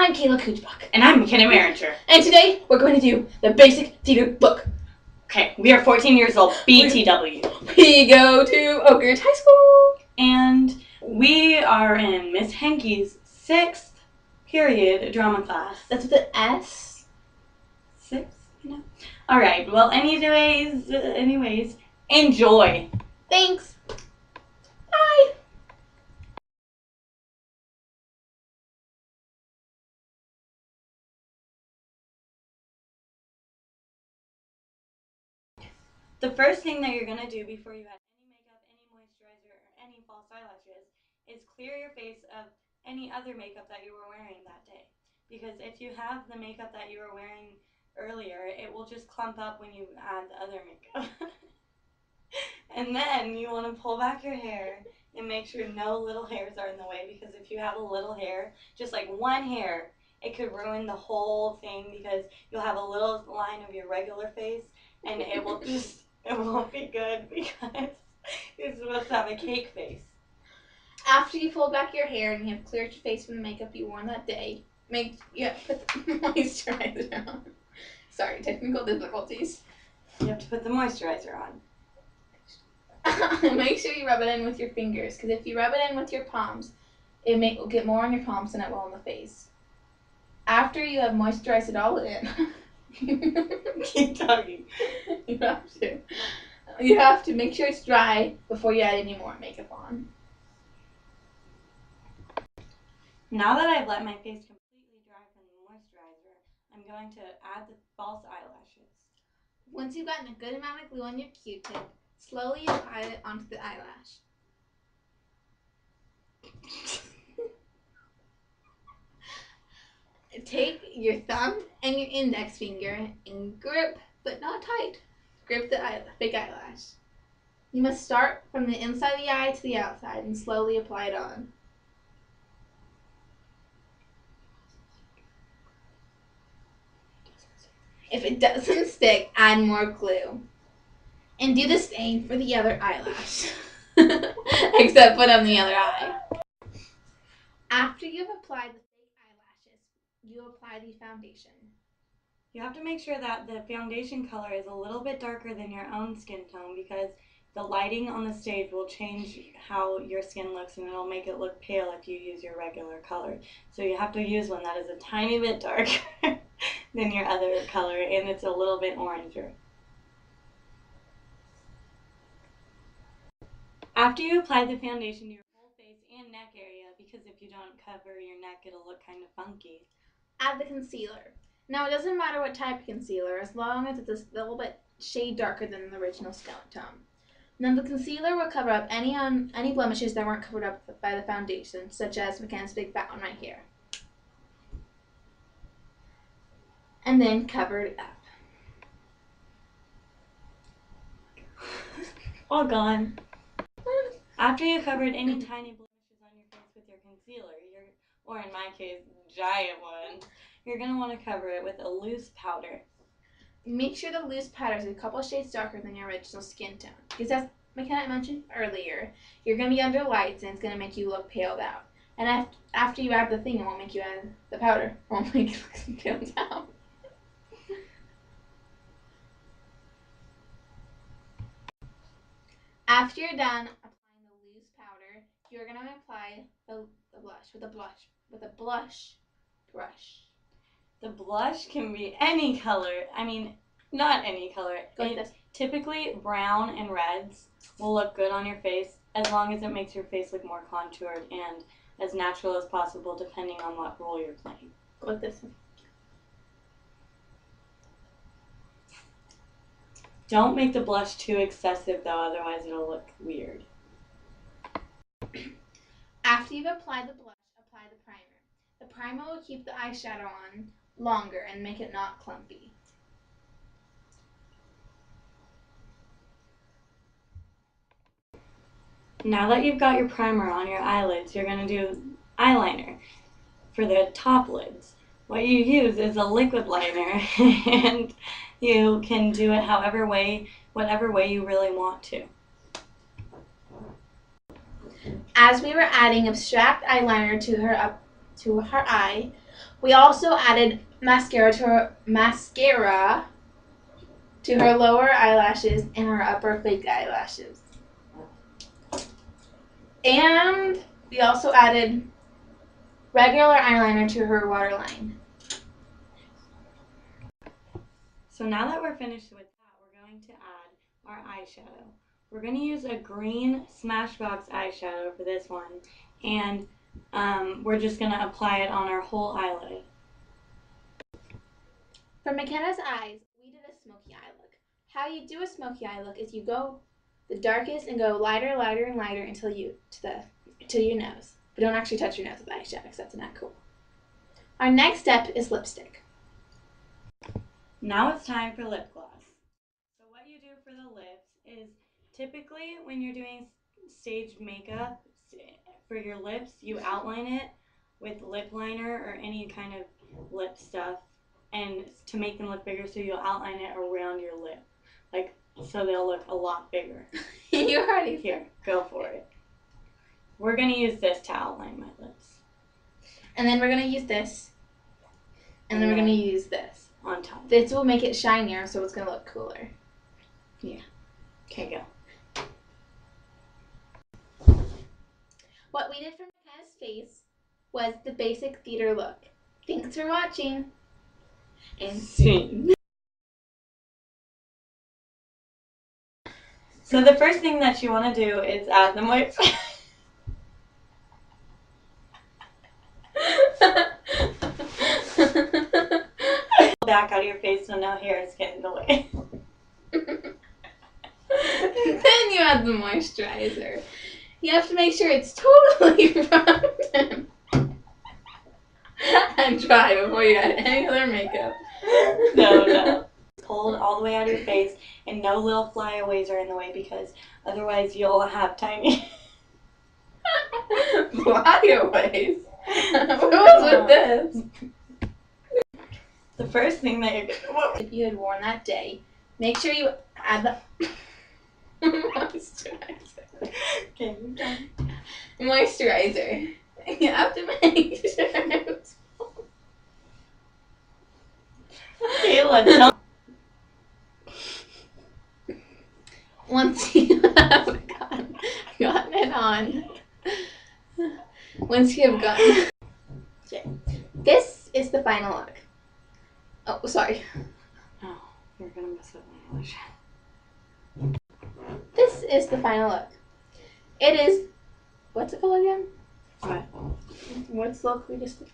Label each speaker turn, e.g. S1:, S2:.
S1: I'm Kayla Kuchbach.
S2: And I'm McKenna Maringer.
S1: And today we're going to do the basic theater look.
S2: Okay, we are 14 years old, BTW.
S1: We go to Oak Ridge High School.
S2: And we are in Miss Henke's 6th period drama class.
S1: That's with an S.
S2: 6th, you know? Alright, well, anyways, enjoy.
S1: Thanks. Bye.
S2: The first thing that you're going to do before you add any makeup, any moisturizer, or any false eyelashes is clear your face of any other makeup that you were wearing that day. Because if you have the makeup that you were wearing earlier, it will just clump up when you add the other makeup. And then you want to pull back your hair and make sure no little hairs are in the way, because if you have a little hair, just like one hair, it could ruin the whole thing, because you'll have a little line of your regular face and it will just, it won't be good because you're supposed to have a cake face.
S1: After you pull back your hair and you have cleared your face from the makeup you wore that day, put the moisturizer on. Sorry, technical difficulties.
S2: You have to put the moisturizer on.
S1: Make sure you rub it in with your fingers, because if you rub it in with your palms, it will get more on your palms than it will on the face. After you have moisturized it all in,
S2: keep talking.
S1: You have to make sure it's dry before you add any more makeup on.
S2: Now that I've let my face completely dry from the moisturizer, I'm going to add the false eyelashes.
S1: Once you've gotten a good amount of glue on your Q-tip, slowly apply it onto the eyelash. Take your thumb and your index finger and grip, but not tight, grip the fake eyelash. You must start from the inside of the eye to the outside and slowly apply it on. If it doesn't stick, add more glue. And do the same for the other eyelash. Except put on the other eye. After you've applied the fake eyelashes, you apply the foundation.
S2: You have to make sure that the foundation color is a little bit darker than your own skin tone, because the lighting on the stage will change how your skin looks, and it'll make it look pale if you use your regular color. So you have to use one that is a tiny bit darker than your other color, and it's a little bit oranger. After you apply the foundation to your whole face and neck area, because if you don't cover your neck, it'll look kind of funky,
S1: add the concealer. Now, it doesn't matter what type of concealer, as long as it's a little bit shade darker than the original skin tone. Now, the concealer will cover up any blemishes that weren't covered up by the foundation, such as McKenna's big fat one right here. And then cover it up.
S2: All gone. After you covered any tiny blemishes on your face with your concealer, or in my case, giant one, you're going to want to cover it with a loose powder.
S1: Make sure the loose powder is a couple shades darker than your original skin tone, because as McKenna mentioned earlier, you're going to be under lights and it's going to make you look paled out. And after you add the thing, it won't make you add the powder. It won't make you look paled out. After you're done applying the loose powder, you're going to apply the blush with a blush brush.
S2: The blush can be any color. I mean, not any color. Typically, brown and reds will look good on your face, as long as it makes your face look more contoured and as natural as possible, depending on what role you're playing.
S1: Go with this one.
S2: Don't make the blush too excessive, though, otherwise it'll look weird.
S1: After you've applied the blush, apply the primer. The primer will keep the eyeshadow on longer and make it not clumpy.
S2: Now that you've got your primer on your eyelids, you're going to do eyeliner for the top lids. What you use is a liquid liner, and you can do it whatever way you really want to.
S1: As we were adding abstract eyeliner to her to her eye. We also added mascara to her lower eyelashes and her upper fake eyelashes. And we also added regular eyeliner to her waterline.
S2: So now that we're finished with that, we're going to add our eyeshadow. We're going to use a green Smashbox eyeshadow for this one, and we're just going to apply it on our whole eyelid.
S1: For McKenna's eyes, we did a smoky eye look. How you do a smoky eye look is you go the darkest and go lighter, lighter, and lighter until to your nose. But don't actually touch your nose with eyeshadow because that's not cool. Our next step is lipstick.
S2: Now it's time for lip gloss. So what you do for the lips is typically when you're doing stage makeup for your lips, you outline it with lip liner or any kind of lip stuff, and to make them look bigger, so you'll outline it around your lip, like so they'll look a lot bigger.
S1: You already
S2: Here, go for it. We're gonna use this to outline my lips.
S1: And then we're gonna use this. And then we're gonna use this
S2: on top.
S1: This will make it shinier, so it's gonna look cooler.
S2: Yeah. Okay, go.
S1: What we did for McKenna's face was the basic theater look. Thanks for watching. And soon.
S2: So the first thing that you want to do is add the moisturizer. Back out of your face so no hair is getting in the way.
S1: Then you add the moisturizer. You have to make sure it's totally round and dry before you add any other makeup.
S2: No. Pulled all the way out of your face, and no little flyaways are in the way, because otherwise you'll have tiny
S1: flyaways. What was with this?
S2: The first thing that you're gonna,
S1: if you had worn that day, make sure you add the moisturizer.
S2: Okay, you're done.
S1: Moisturizer. You have to make sure it's
S2: Kayla, don't.
S1: Once you have gotten it on, once you have gotten, this is the final look. Oh, sorry.
S2: Oh, you're gonna mess up my eyelash.
S1: This is the final look. It is, what's it called again?
S2: What?
S1: What's the look we just did?